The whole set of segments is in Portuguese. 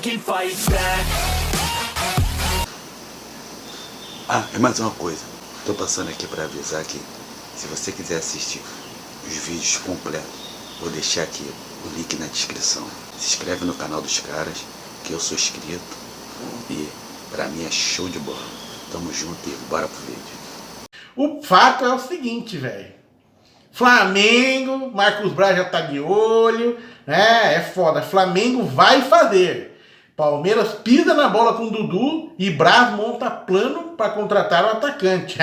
fucking fight back. Ah, e mais uma coisa. Tô passando aqui para avisar que se você quiser assistir os vídeos completos, vou deixar aqui o link na descrição. Se inscreve no canal dos caras, que eu sou inscrito. E pra mim é show de bola. Tamo junto e bora pro vídeo. O fato é o seguinte, velho. Flamengo, Marcos Braz já tá de olho, né? É foda. Flamengo vai fazer. Palmeiras pisa na bola com o Dudu e Braz monta plano para contratar o atacante.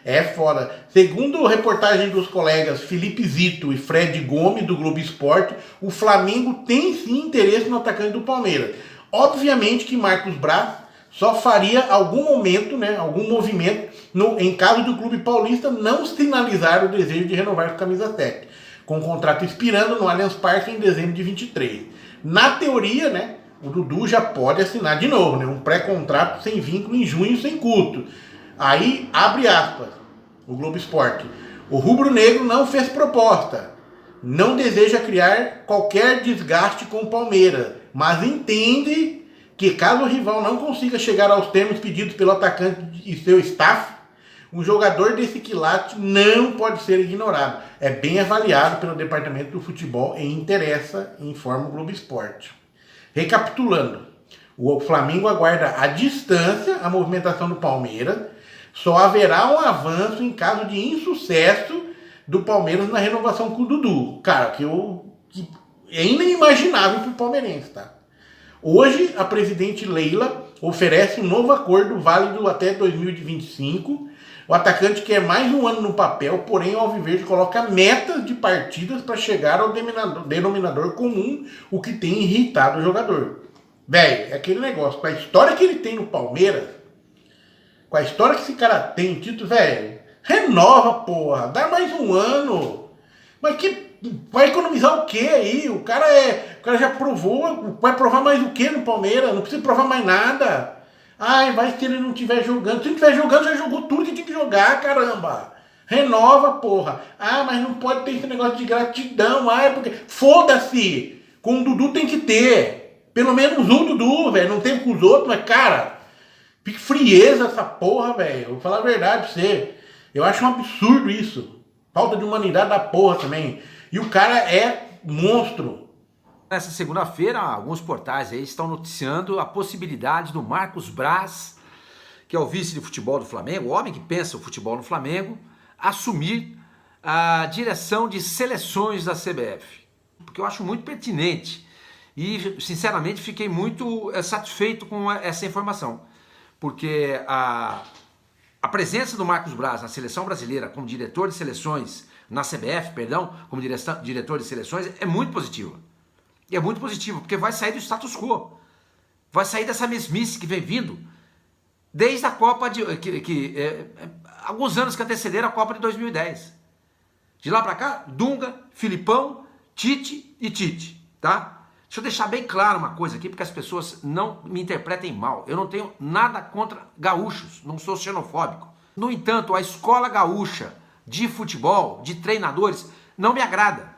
É foda. Segundo reportagem dos colegas Felipe Zito e Fred Gomes do Globo Esporte, o Flamengo tem sim interesse no atacante do Palmeiras. Obviamente que Marcos Braz só faria algum momento, né, algum movimento em caso do clube paulista não sinalizar o desejo de renovar com a camisa 7, com o contrato expirando no Allianz Parque em dezembro de 23. Na teoria, né, o Dudu já pode assinar de novo, né, um pré-contrato sem vínculo em junho sem custo. Aí, abre aspas, o Globo Esporte. O rubro-negro não fez proposta, não deseja criar qualquer desgaste com o Palmeiras, mas entende que caso o rival não consiga chegar aos termos pedidos pelo atacante e seu staff, um jogador desse quilate não pode ser ignorado. É bem avaliado pelo Departamento do Futebol e interessa, informa o Globo Esporte. Recapitulando, o Flamengo aguarda à distância a movimentação do Palmeiras. Só haverá um avanço em caso de insucesso do Palmeiras na renovação com o Dudu. Cara, que é inimaginável para o palmeirense, tá? Hoje, a presidente Leila oferece um novo acordo válido até 2025. O atacante quer mais um ano no papel, porém o Alviverde coloca metas de partidas para chegar ao denominador comum, o que tem irritado o jogador. Velho, é aquele negócio, com a história que ele tem no Palmeiras, com a história que esse cara tem, Tito, velho, renova, porra, dá mais um ano. Mas que vai economizar o quê aí? O cara já provou, vai provar mais o quê no Palmeiras? Não precisa provar mais nada. Ai, vai se ele não estiver jogando. Se ele estiver jogando, já jogou tudo que tinha que jogar, caramba. Renova, porra. Ah, mas não pode ter esse negócio de gratidão. Ah, é porque... Foda-se. Com o Dudu tem que ter. Pelo menos um Dudu, velho. Não tem com os outros, mas, cara... Fique frieza essa porra, velho. Vou falar a verdade pra você. Eu acho um absurdo isso. Falta de humanidade da porra também. E o cara é monstro. Nessa segunda-feira, alguns portais aí estão noticiando a possibilidade do Marcos Braz, que é o vice de futebol do Flamengo, o homem que pensa o futebol no Flamengo, assumir a direção de seleções da CBF. Porque eu acho muito pertinente e, sinceramente, fiquei muito satisfeito com essa informação. Porque a presença do Marcos Braz na seleção brasileira como diretor de seleções, na CBF, perdão, como diretor de seleções, é muito positiva. E é muito positivo, porque vai sair do status quo. Vai sair dessa mesmice que vem vindo desde a Copa alguns anos que antecederam a Copa de 2010. De lá pra cá, Dunga, Filipão, Tite e Tite, tá? Deixa eu deixar bem claro uma coisa aqui, porque as pessoas não me interpretem mal. Eu não tenho nada contra gaúchos, não sou xenofóbico. No entanto, a escola gaúcha de futebol, de treinadores, não me agrada.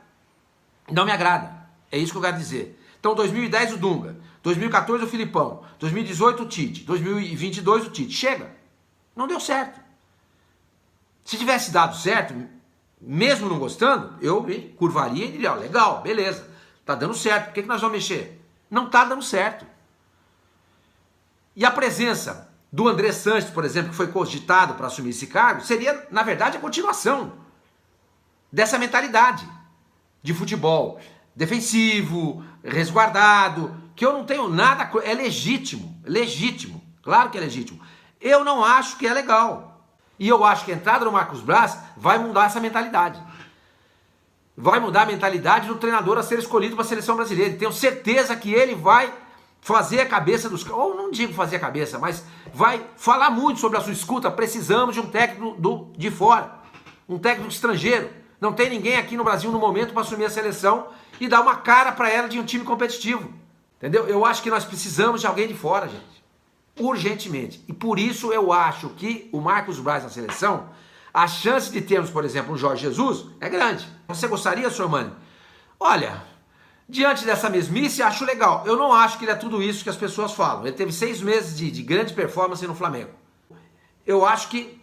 Não me agrada. É isso que eu quero dizer. Então, 2010 o Dunga, 2014 o Filipão, 2018 o Tite, 2022 o Tite. Chega. Não deu certo. Se tivesse dado certo, mesmo não gostando, eu me curvaria e diria, ó, legal, beleza. Tá dando certo, por que nós vamos mexer? Não tá dando certo. E a presença do André Sanches, por exemplo, que foi cogitado para assumir esse cargo, seria, na verdade, a continuação dessa mentalidade de futebol defensivo, resguardado, que eu não tenho nada... É legítimo, legítimo, claro que é legítimo. Eu não acho que é legal. E eu acho que a entrada do Marcos Braz vai mudar essa mentalidade. Vai mudar a mentalidade do treinador a ser escolhido para a seleção brasileira. Tenho certeza que ele vai fazer a cabeça dos... Ou não digo fazer a cabeça, mas vai falar muito sobre a sua escuta. Precisamos de um técnico de fora. Um técnico estrangeiro. Não tem ninguém aqui no Brasil no momento para assumir a seleção e dar uma cara para ela de um time competitivo. Entendeu? Eu acho que nós precisamos de alguém de fora, gente. Urgentemente. E por isso eu acho que o Marcos Braz na seleção, a chance de termos, por exemplo, um Jorge Jesus é grande. Você gostaria, senhor Mani? Olha, Diante dessa mesmice, acho legal. Eu não acho que ele é tudo isso que as pessoas falam. Ele teve 6 meses de grande performance no Flamengo. Eu acho que...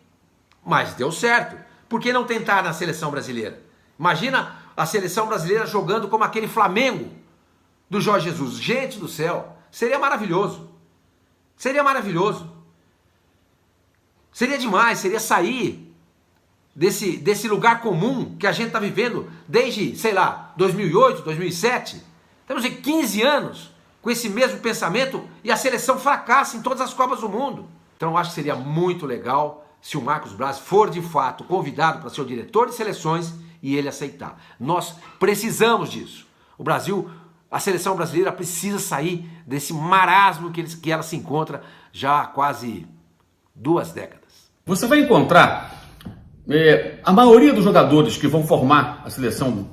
Mas deu certo. Por que não tentar na seleção brasileira? Imagina a seleção brasileira jogando como aquele Flamengo do Jorge Jesus. Gente do céu, seria maravilhoso. Seria maravilhoso. Seria demais, seria sair desse lugar comum que a gente está vivendo desde, sei lá, 2008, 2007. Temos 15 anos com esse mesmo pensamento e a seleção fracassa em todas as Copas do Mundo. Então eu acho que seria muito legal se o Marcos Braz for de fato convidado para ser o diretor de seleções e ele aceitar. Nós precisamos disso. O Brasil, a seleção brasileira precisa sair desse marasmo que ela se encontra já há quase 2 décadas. Você vai encontrar a maioria dos jogadores que vão formar a seleção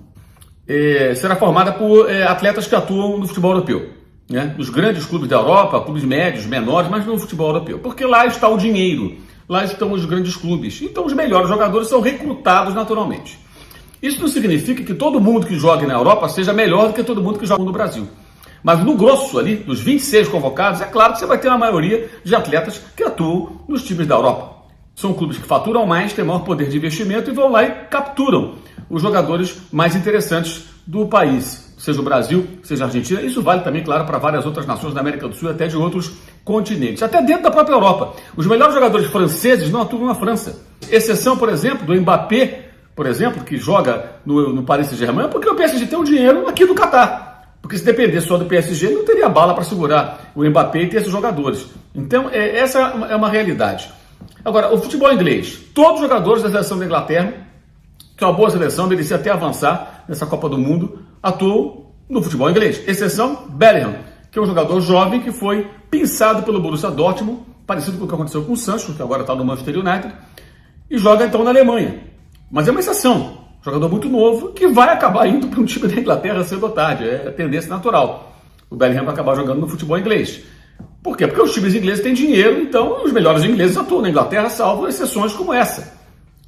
será formada por atletas que atuam no futebol europeu, né? Nos grandes clubes da Europa, clubes médios, menores, mas no futebol europeu, porque lá está o dinheiro, lá estão os grandes clubes, então os melhores jogadores são recrutados naturalmente. Isso não significa que todo mundo que joga na Europa seja melhor do que todo mundo que joga no Brasil. Mas no grosso ali, dos 26 convocados, é claro que você vai ter uma maioria de atletas que atuam nos times da Europa. São clubes que faturam mais, têm maior poder de investimento e vão lá e capturam os jogadores mais interessantes do país, seja o Brasil, seja a Argentina. Isso vale também, claro, para várias outras nações da América do Sul e até de outros continentes, até dentro da própria Europa. Os melhores jogadores franceses não atuam na França. Exceção, por exemplo, do Mbappé, por exemplo, que joga no Paris Saint-Germain, porque o PSG tem o dinheiro aqui do Catar. Porque se depender só do PSG, não teria bala para segurar o Mbappé e ter esses jogadores. Então, essa é uma realidade. Agora, o futebol inglês, todos os jogadores da seleção da Inglaterra, que é uma boa seleção, merecia até avançar nessa Copa do Mundo, atuam no futebol inglês. Exceção, Bellingham, que é um jogador jovem que foi pinçado pelo Borussia Dortmund, parecido com o que aconteceu com o Sancho, que agora está no Manchester United, e joga então na Alemanha. Mas é uma exceção, jogador muito novo, que vai acabar indo para um time da Inglaterra cedo ou tarde, é a tendência natural. O Bellingham vai acabar jogando no futebol inglês. Por quê? Porque os times ingleses têm dinheiro, então os melhores ingleses atuam na Inglaterra, salvo exceções como essa.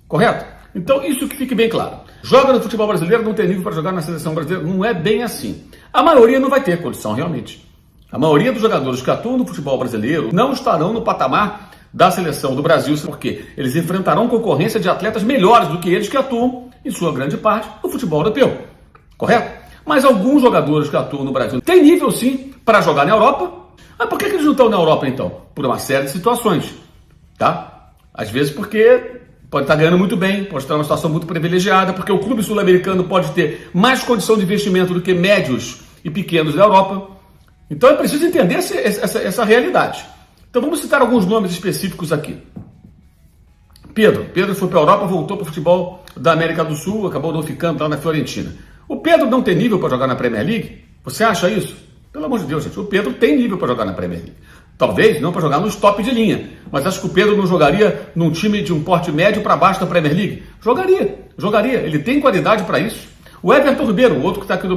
Correto? Então isso que fique bem claro. Joga no futebol brasileiro, não tem nível para jogar na seleção brasileira. Não é bem assim. A maioria não vai ter condição, realmente. A maioria dos jogadores que atuam no futebol brasileiro não estarão no patamar da seleção do Brasil, porque eles enfrentarão concorrência de atletas melhores do que eles que atuam, em sua grande parte, no futebol europeu. Correto? Mas alguns jogadores que atuam no Brasil têm nível, sim, para jogar na Europa. Mas por que eles não estão na Europa, então? Por uma série de situações, tá? Às vezes porque pode estar ganhando muito bem, pode estar numa situação muito privilegiada, porque o clube sul-americano pode ter mais condição de investimento do que médios e pequenos da Europa. Então é preciso entender essa realidade. Então vamos citar alguns nomes específicos aqui. Pedro foi para a Europa, voltou para o futebol da América do Sul, acabou não ficando lá na Fiorentina. O Pedro não tem nível para jogar na Premier League? Você acha isso? Pelo amor de Deus, gente, o Pedro tem nível para jogar na Premier League. Talvez não para jogar nos top de linha, mas acho que o Pedro não jogaria num time de um porte médio para baixo da Premier League? Jogaria. Ele tem qualidade para isso. O Everton Ribeiro, outro que está aqui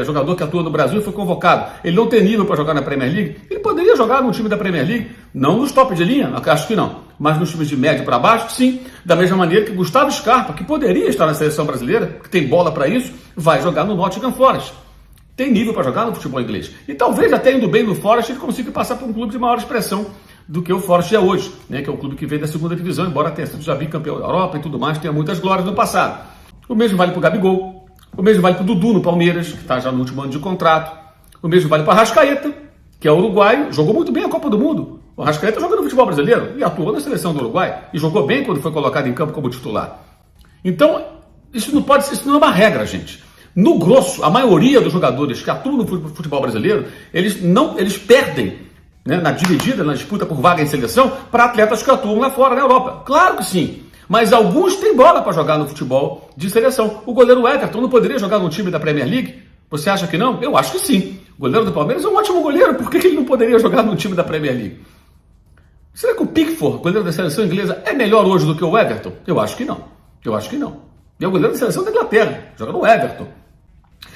jogador que atua no Brasil, foi convocado. Ele não tem nível para jogar na Premier League? Ele poderia jogar num time da Premier League, não nos top de linha, acho que não, mas nos times de médio para baixo, sim. Da mesma maneira que Gustavo Scarpa, que poderia estar na seleção brasileira, que tem bola para isso, vai jogar no Nottingham Forest. Tem nível para jogar no futebol inglês. E talvez até indo bem no Forest, ele consiga passar por um clube de maior expressão do que o Forest é hoje, né? Que é um clube que veio da segunda divisão, embora tenha sido já bicampeão da Europa e tudo mais, tenha muitas glórias no passado. O mesmo vale para o Gabigol, o mesmo vale para o Dudu no Palmeiras, que está já no último ano de contrato. O mesmo vale para o Arrascaeta, que é uruguaio, jogou muito bem a Copa do Mundo. O Arrascaeta joga no futebol brasileiro e atuou na seleção do Uruguai e jogou bem quando foi colocado em campo como titular. Então, isso não é uma regra, gente. No grosso, a maioria dos jogadores que atuam no futebol brasileiro, eles perdem, né, na dividida, na disputa por vaga em seleção, para atletas que atuam lá fora, na Europa. Claro que sim. Mas alguns têm bola para jogar no futebol de seleção. O goleiro Everton não poderia jogar no time da Premier League? Você acha que não? Eu acho que sim. O goleiro do Palmeiras é um ótimo goleiro. Por que ele não poderia jogar no time da Premier League? Será que o Pickford, goleiro da seleção inglesa, é melhor hoje do que o Everton? Eu acho que não. E é o goleiro da seleção da Inglaterra, joga no Everton.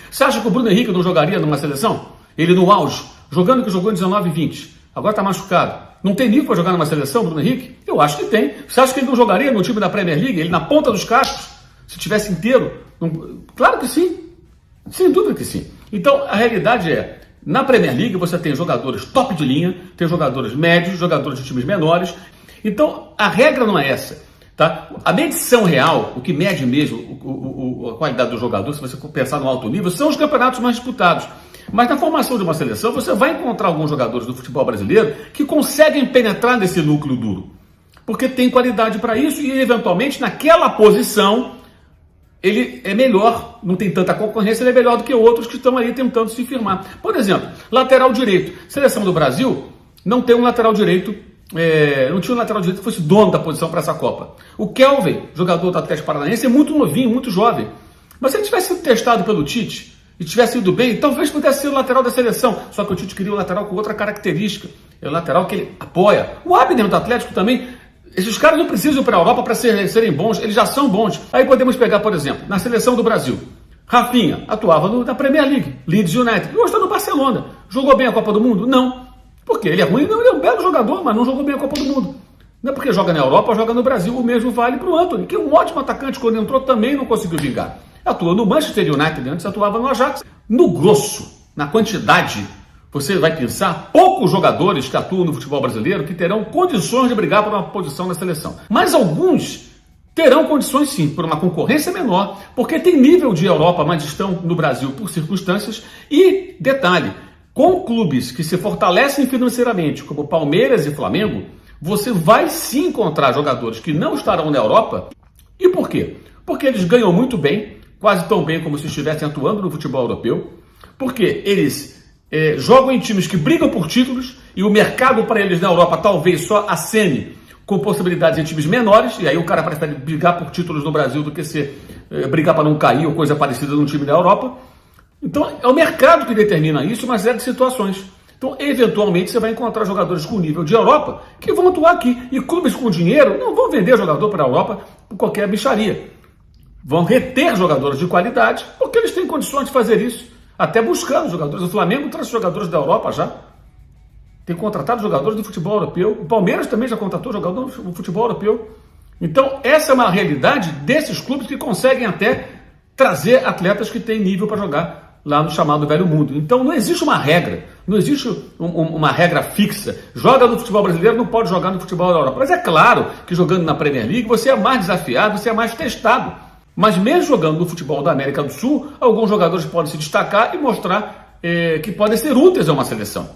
Você acha que o Bruno Henrique não jogaria numa seleção? Ele no auge, jogando o que jogou em 19 e 20. Agora está machucado. Não tem nível para jogar numa seleção, Bruno Henrique? Eu acho que tem. Você acha que ele não jogaria no time da Premier League? Ele na ponta dos cascos, se tivesse inteiro? Não... Claro que sim. Sem dúvida que sim. Então, a realidade é, na Premier League você tem jogadores top de linha, tem jogadores médios, jogadores de times menores. Então, a regra não é essa. Tá? A medição real, o que mede mesmo a qualidade do jogador, se você pensar no alto nível, são os campeonatos mais disputados. Mas na formação de uma seleção, você vai encontrar alguns jogadores do futebol brasileiro que conseguem penetrar nesse núcleo duro. Porque tem qualidade para isso e, eventualmente, naquela posição, ele é melhor, não tem tanta concorrência, ele é melhor do que outros que estão aí tentando se firmar. Por exemplo, lateral direito. Seleção do Brasil não tem um lateral direito, não tinha um lateral direito que fosse dono da posição para essa Copa. O Kelvin, jogador do Atlético Paranaense, é muito novinho, muito jovem. Mas se ele tivesse sido testado pelo Tite e tivesse ido bem, talvez pudesse ser o lateral da seleção. Só que o Tite queria um lateral com outra característica. É o lateral que ele apoia. O Abner do Atlético também. Esses caras não precisam ir para a Europa para serem bons, eles já são bons. Aí podemos pegar, por exemplo, na seleção do Brasil. Rafinha atuava na Premier League, Leeds United. Hoje está no Barcelona. Jogou bem a Copa do Mundo? Não. Por quê? Ele é ruim? Não, ele é um belo jogador, mas não jogou bem a Copa do Mundo. Não é porque joga na Europa, joga no Brasil. O mesmo vale para o Antony, que é um ótimo atacante. Quando entrou também não conseguiu vingar. Atua no Manchester United, antes atuava no Ajax. No grosso, na quantidade, você vai pensar poucos jogadores que atuam no futebol brasileiro que terão condições de brigar por uma posição na seleção. Mas alguns terão condições sim, por uma concorrência menor, porque tem nível de Europa, mas estão no Brasil por circunstâncias. E, detalhe, com clubes que se fortalecem financeiramente, como Palmeiras e Flamengo, você vai sim encontrar jogadores que não estarão na Europa. E por quê? Porque eles ganham muito bem, quase tão bem como se estivessem atuando no futebol europeu, porque eles jogam em times que brigam por títulos e o mercado para eles na Europa talvez só acene com possibilidades em times menores, e aí o cara prefere brigar por títulos no Brasil do que brigar para não cair ou coisa parecida num time da Europa. Então é o mercado que determina isso, uma série de situações. Então, eventualmente, você vai encontrar jogadores com nível de Europa que vão atuar aqui. E clubes com dinheiro não vão vender jogador para a Europa por qualquer bicharia. Vão reter jogadores de qualidade porque eles têm condições de fazer isso. Até buscando jogadores. O Flamengo trouxe jogadores da Europa já. Tem contratado jogadores do futebol europeu. O Palmeiras também já contratou jogadores do futebol europeu. Então, essa é uma realidade desses clubes que conseguem até trazer atletas que têm nível para jogar lá no chamado velho mundo. Então não existe uma regra, não existe uma regra fixa. Joga no futebol brasileiro, não pode jogar no futebol da Europa. Mas é claro que jogando na Premier League você é mais desafiado, você é mais testado. Mas mesmo jogando no futebol da América do Sul, alguns jogadores podem se destacar e mostrar que podem ser úteis a uma seleção.